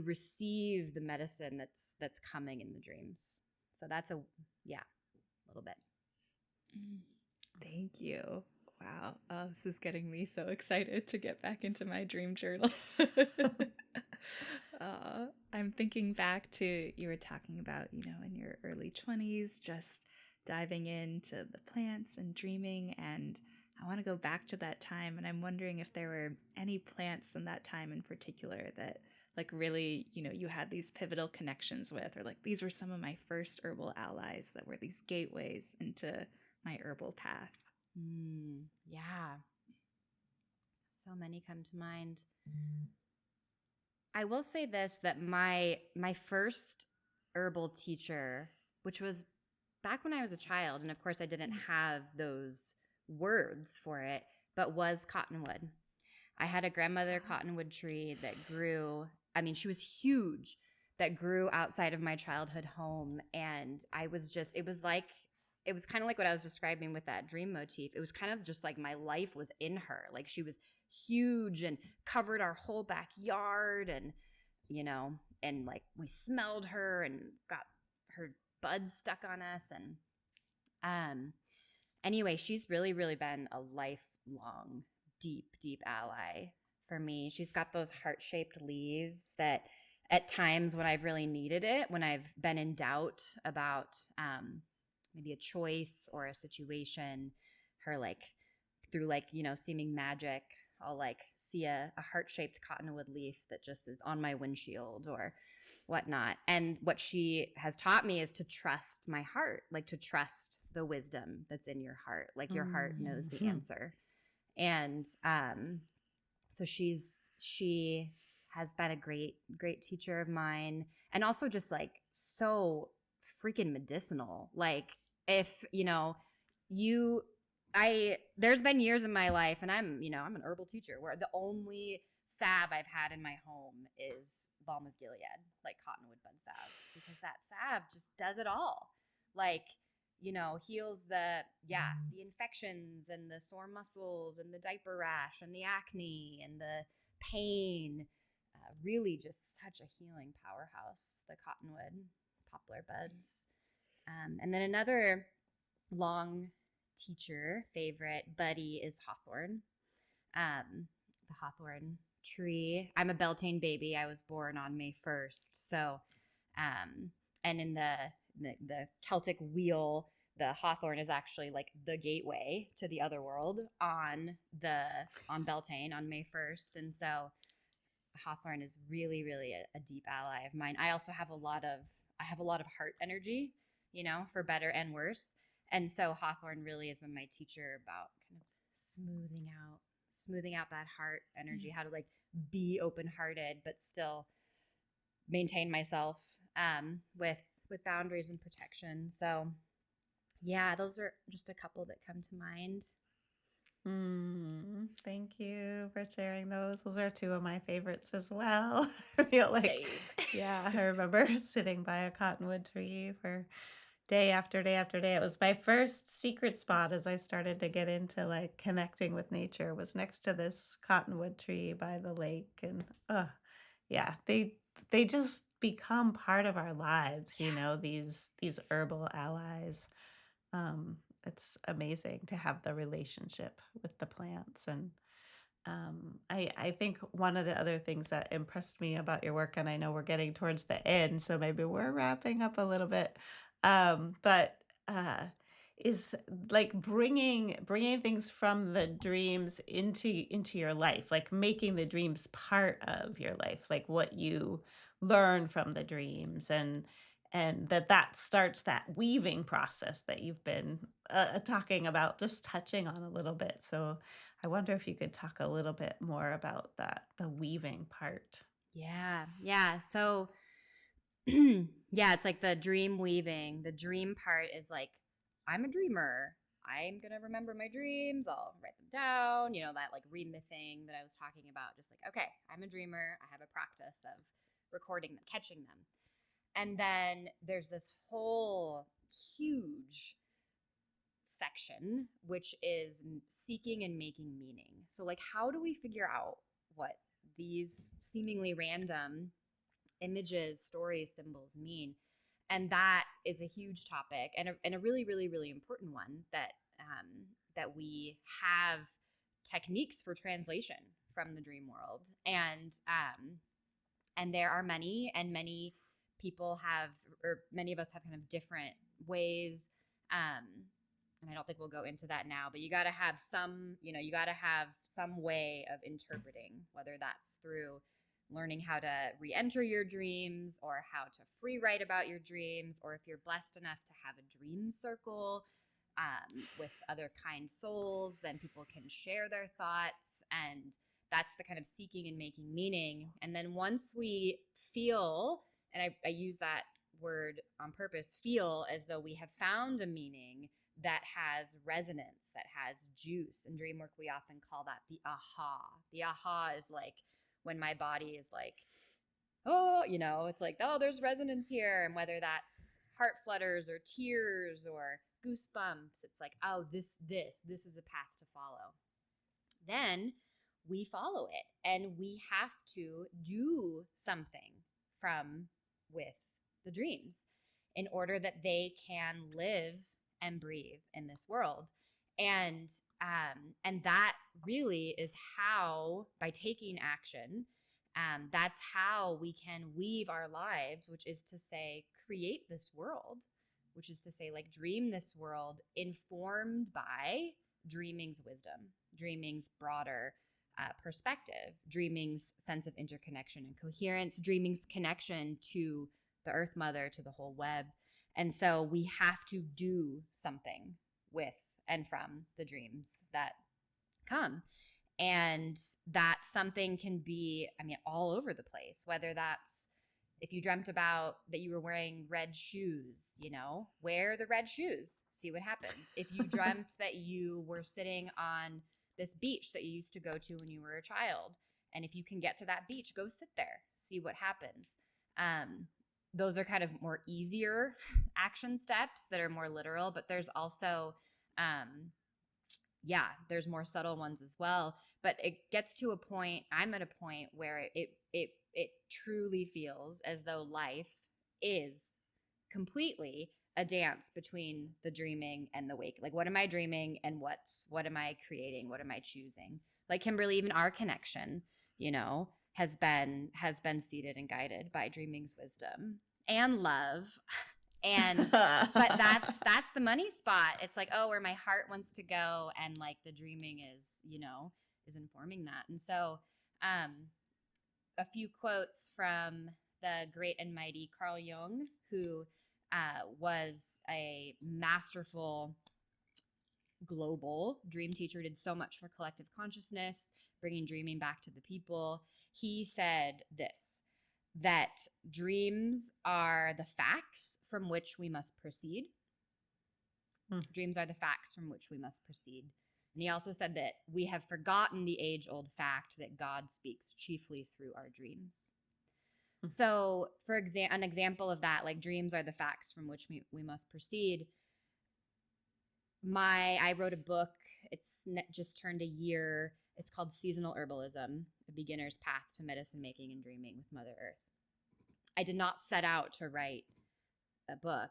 receive the medicine that's coming in the dreams. So that's a little bit. Thank you. Wow. Oh, this is getting me so excited to get back into my dream journal. I'm thinking back to, you were talking about, in your early 20s, just diving into the plants and dreaming. And I want to go back to that time. And I'm wondering if there were any plants in that time in particular that like really, you had these pivotal connections with, or like these were some of my first herbal allies that were these gateways into my herbal path. Yeah. So many come to mind. I will say this, that my first herbal teacher, which was back when I was a child, and of course I didn't have those words for it, but was Cottonwood. I had a grandmother Cottonwood tree that grew, she was huge, that grew outside of my childhood home. And it was kind of like what I was describing with that dream motif. It was kind of just like my life was in her. Like she was huge and covered our whole backyard, and and like we smelled her and got her buds stuck on us. And anyway, she's really, really been a lifelong, deep, deep ally for me. She's got those heart-shaped leaves that at times when I've really needed it, when I've been in doubt about maybe a choice or a situation, her through seeming magic, I'll see a heart-shaped cottonwood leaf that just is on my windshield or whatnot. And what she has taught me is to trust my heart, to trust the wisdom that's in your heart. Your heart knows the answer. And so she has been a great, great teacher of mine, and also just so freaking medicinal. If there's been years in my life, and I'm an herbal teacher, where the only salve I've had in my home is balm of Gilead, cottonwood bud salve, because that salve just does it all. Heals the infections and the sore muscles and the diaper rash and the acne and the pain. Really just such a healing powerhouse, the cottonwood poplar buds. And then another long teacher favorite buddy is hawthorn. the hawthorn tree. I'm a Beltane baby. I was born on May 1st. So, and in the Celtic wheel, the hawthorn is actually like the gateway to the other world on Beltane on May 1st. And so hawthorn is really, really a deep ally of mine. I also have I have a lot of heart energy, for better and worse. And so hawthorn really has been my teacher about kind of smoothing out that heart energy, how to like be open-hearted but still maintain myself with boundaries and protection. So yeah, those are just a couple that come to mind. Thank you for sharing those. Those are two of my favorites as well. I feel like, Same. yeah, I remember sitting by a cottonwood tree for day after day after day. It was my first secret spot as I started to get into like connecting with nature, was next to this cottonwood tree by the lake. And yeah, they just become part of our lives, these herbal allies. It's amazing to have the relationship with the plants. And I think one of the other things that impressed me about your work, and I know we're getting towards the end, so maybe we're wrapping up a little bit, but is like bringing things from the dreams into your life, like making the dreams part of your life, like what you learn from the dreams, and that starts that weaving process that you've been talking about, just touching on a little bit. So I wonder if you could talk a little bit more about that, the weaving part. Yeah. Yeah. So yeah, it's like the dream weaving. The dream part is like, I'm a dreamer. I'm going to remember my dreams. I'll write them down, that like remything that I was talking about. Just like, okay, I'm a dreamer. I have a practice of recording them, catching them. And then there's this whole huge section, which is seeking and making meaning. So, like, how do we figure out what these seemingly random images, stories, symbols mean? And that is a huge topic and a really, really, really important one that we have techniques for translation from the dream world. And there are many people have, or many of us have kind of different ways. And I don't think we'll go into that now, but you got to have some way of interpreting, whether that's through learning how to re-enter your dreams or how to free write about your dreams, or if you're blessed enough to have a dream circle with other kind souls, then people can share their thoughts. And that's the kind of seeking and making meaning. And then once we feel, and I use that word on purpose, feel as though we have found a meaning that has resonance, that has juice. In dream work, we often call that the aha. The aha is like when my body is like, oh, it's like, oh, there's resonance here. And whether that's heart flutters or tears or goosebumps, it's like, oh, this is a path to follow. Then we follow it, and we have to do something with the dreams in order that they can live and breathe in this world. And that really is how, by taking action, that's how we can weave our lives, which is to say, create this world, which is to say, like, dream this world informed by dreaming's wisdom, dreaming's broader perspective, dreaming's sense of interconnection and coherence, dreaming's connection to the Earth Mother, to the whole web. And so we have to do something with and from the dreams that come. And that something can be, all over the place, whether that's if you dreamt about that you were wearing red shoes, wear the red shoes, see what happens. If you dreamt that you were sitting on this beach that you used to go to when you were a child, and if you can get to that beach, go sit there, see what happens. Those are kind of more easier action steps that are more literal, but there's also, there's more subtle ones as well. But it gets to a point, I'm at a point where it truly feels as though life is completely a dance between the dreaming and the wake. Like, what am I dreaming and what am I creating? What am I choosing? Like, Kimberly, even our connection, has been seeded and guided by dreaming's wisdom and love. And but that's the money spot. It's like, oh, where my heart wants to go, and like the dreaming is informing that. And so a few quotes from the great and mighty Carl Jung, who was a masterful global dream teacher, did so much for collective consciousness, bringing dreaming back to the people. He said this, that dreams are the facts from which we must proceed. Dreams are the facts from which we must proceed. And he also said that we have forgotten the age-old fact that God speaks chiefly through our dreams. So, for an example of that, like dreams are the facts from which we must proceed. I wrote a book. It's just turned a year. It's called Seasonal Herbalism, A Beginner's Path to Medicine Making and Dreaming with Mother Earth. I did not set out to write a book,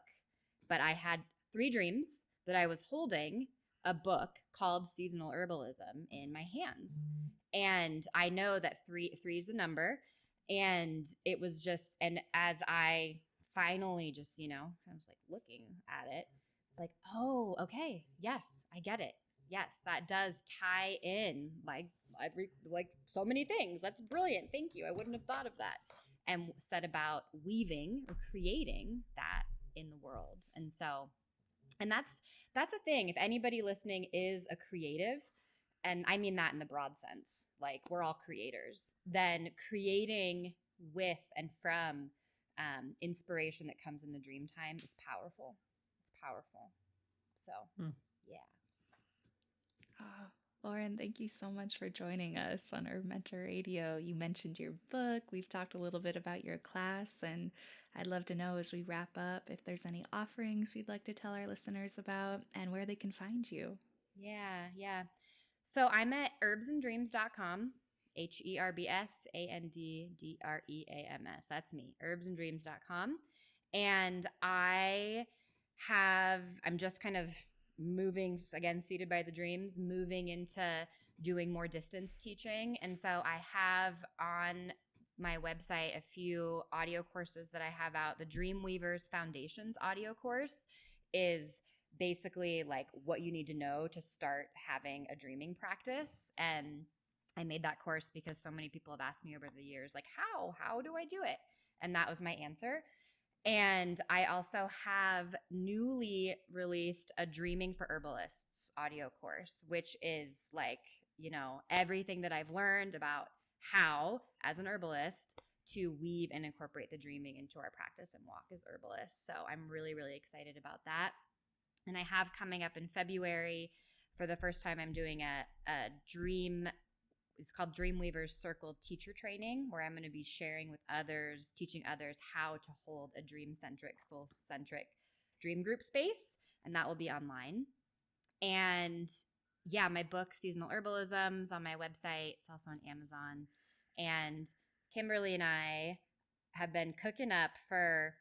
but I had 3 dreams that I was holding a book called Seasonal Herbalism in my hands. And I know that 3 is a number. And it was just, and as I finally just, I was like looking at it, it's like, oh, okay. Yes, I get it. Yes, that does tie in like so many things. That's brilliant. Thank you. I wouldn't have thought of that. And set about weaving or creating that in the world. And so, and that's a thing. If anybody listening is a creative, and I mean that in the broad sense, like we're all creators, then creating with and from inspiration that comes in the dream time is powerful. It's powerful. So, yeah. Lauren, thank you so much for joining us on HerbMentor Radio. You mentioned your book. We've talked a little bit about your class, and I'd love to know as we wrap up if there's any offerings you'd like to tell our listeners about and where they can find you. Yeah. So I'm at herbsanddreams.com, HerbsandDreams. That's me, herbsanddreams.com. And I'm just kind of moving, again, seated by the dreams, moving into doing more distance teaching. And so I have on my website a few audio courses that I have out. The Dreamweavers Foundations audio course is basically like what you need to know to start having a dreaming practice. And I made that course because so many people have asked me over the years, like, how do I do it? And that was my answer. And I also have newly released a Dreaming for Herbalists audio course, which is like, everything that I've learned about how, as an herbalist, to weave and incorporate the dreaming into our practice and walk as herbalists. So I'm really, really excited about that. And I have coming up in February, for the first time, I'm doing a dream. It's called Dreamweavers Circle Teacher Training, where I'm going to be sharing with others, teaching others how to hold a dream-centric, soul-centric dream group space. And that will be online. And yeah, my book, Seasonal Herbalism, is on my website. It's also on Amazon. And Kimberly and I have been cooking up for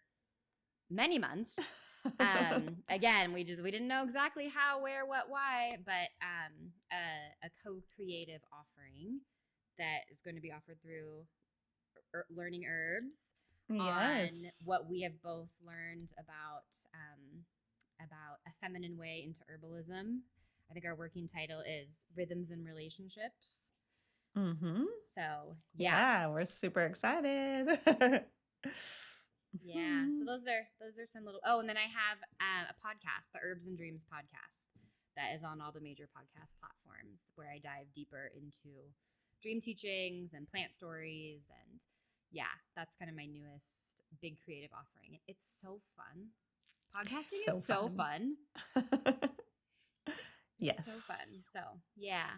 many months. Again, we didn't know exactly how, where, what, why, but a co-creative offering that is going to be offered through Learning Herbs on what we have both learned about a feminine way into herbalism. I think our working title is Rhythms and Relationships. So yeah, we're super excited. Yeah. So those are some little. Oh, and then I have a podcast, the Herbs and Dreams podcast, that is on all the major podcast platforms, where I dive deeper into dream teachings and plant stories, and yeah, that's kind of my newest big creative offering. It's so fun. Podcasting is so fun. Yes. So fun. So yeah.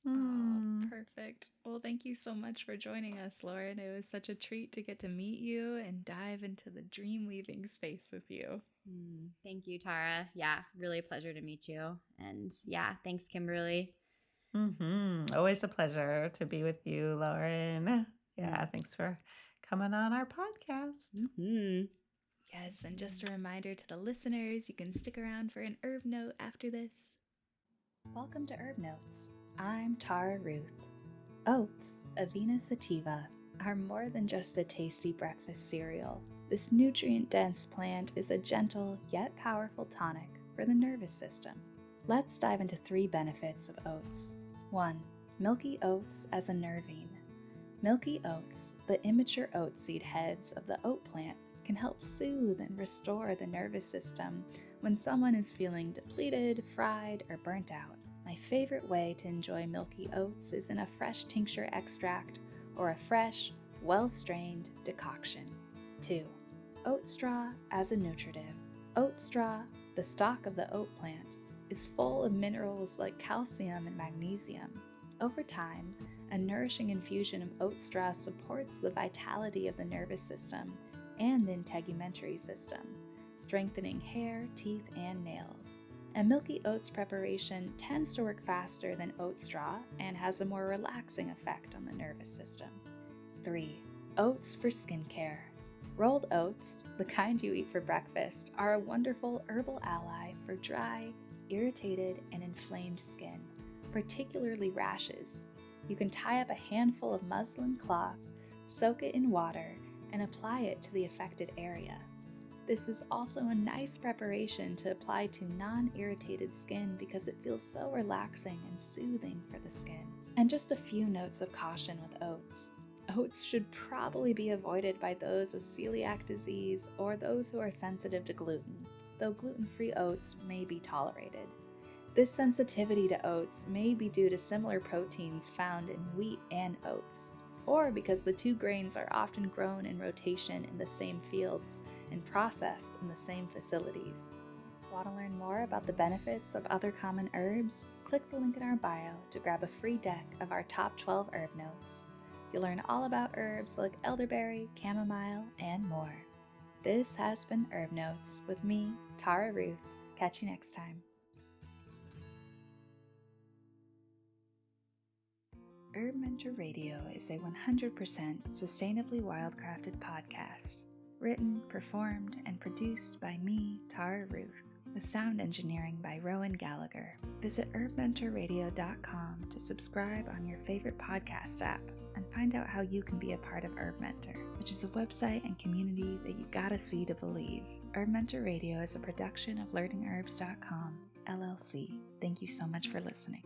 Oh, perfect. Well, thank you so much for joining us, Lauren. It was such a treat to get to meet you and dive into the dream weaving space with you. Thank you, Tara. Yeah, really a pleasure to meet you. And yeah, thanks, Kimberly. Always a pleasure to be with you, Lauren. Yeah, thanks for coming on our podcast. Yes, and just a reminder to the listeners, you can stick around for an herb note after this. Welcome to Herb Notes. I'm Tara Ruth. Oats, Avena sativa, are more than just a tasty breakfast cereal. This nutrient-dense plant is a gentle yet powerful tonic for the nervous system. Let's dive into 3 benefits of oats. 1. Milky oats as a nervine. Milky oats, the immature oat seed heads of the oat plant, can help soothe and restore the nervous system when someone is feeling depleted, fried, or burnt out. My favorite way to enjoy milky oats is in a fresh tincture extract or a fresh, well-strained decoction. 2. Oat straw as a nutritive. Oat straw, the stalk of the oat plant, is full of minerals like calcium and magnesium. Over time, a nourishing infusion of oat straw supports the vitality of the nervous system and integumentary system, strengthening hair, teeth, and nails. A milky oats preparation tends to work faster than oat straw and has a more relaxing effect on the nervous system. 3. Oats for skincare. Rolled oats, the kind you eat for breakfast, are a wonderful herbal ally for dry, irritated, and inflamed skin, particularly rashes. You can tie up a handful of muslin cloth, soak it in water, and apply it to the affected area. This is also a nice preparation to apply to non-irritated skin because it feels so relaxing and soothing for the skin. And just a few notes of caution with oats. Oats should probably be avoided by those with celiac disease or those who are sensitive to gluten, though gluten-free oats may be tolerated. This sensitivity to oats may be due to similar proteins found in wheat and oats, or because the 2 grains are often grown in rotation in the same fields and processed in the same facilities. Want to learn more about the benefits of other common herbs? Click the link in our bio to grab a free deck of our top 12 herb notes. You'll learn all about herbs like elderberry, chamomile, and more. This has been Herb Notes with me, Tara Ruth. Catch you next time. HerbMentor Radio is a 100% sustainably wildcrafted podcast, written, performed, and produced by me, Tara Ruth, with sound engineering by Rowan Gallagher. Visit HerbMentorRadio.com to subscribe on your favorite podcast app and find out how you can be a part of HerbMentor, which is a website and community that you gotta see to believe. HerbMentor Radio is a production of LearningHerbs.com, LLC. Thank you so much for listening.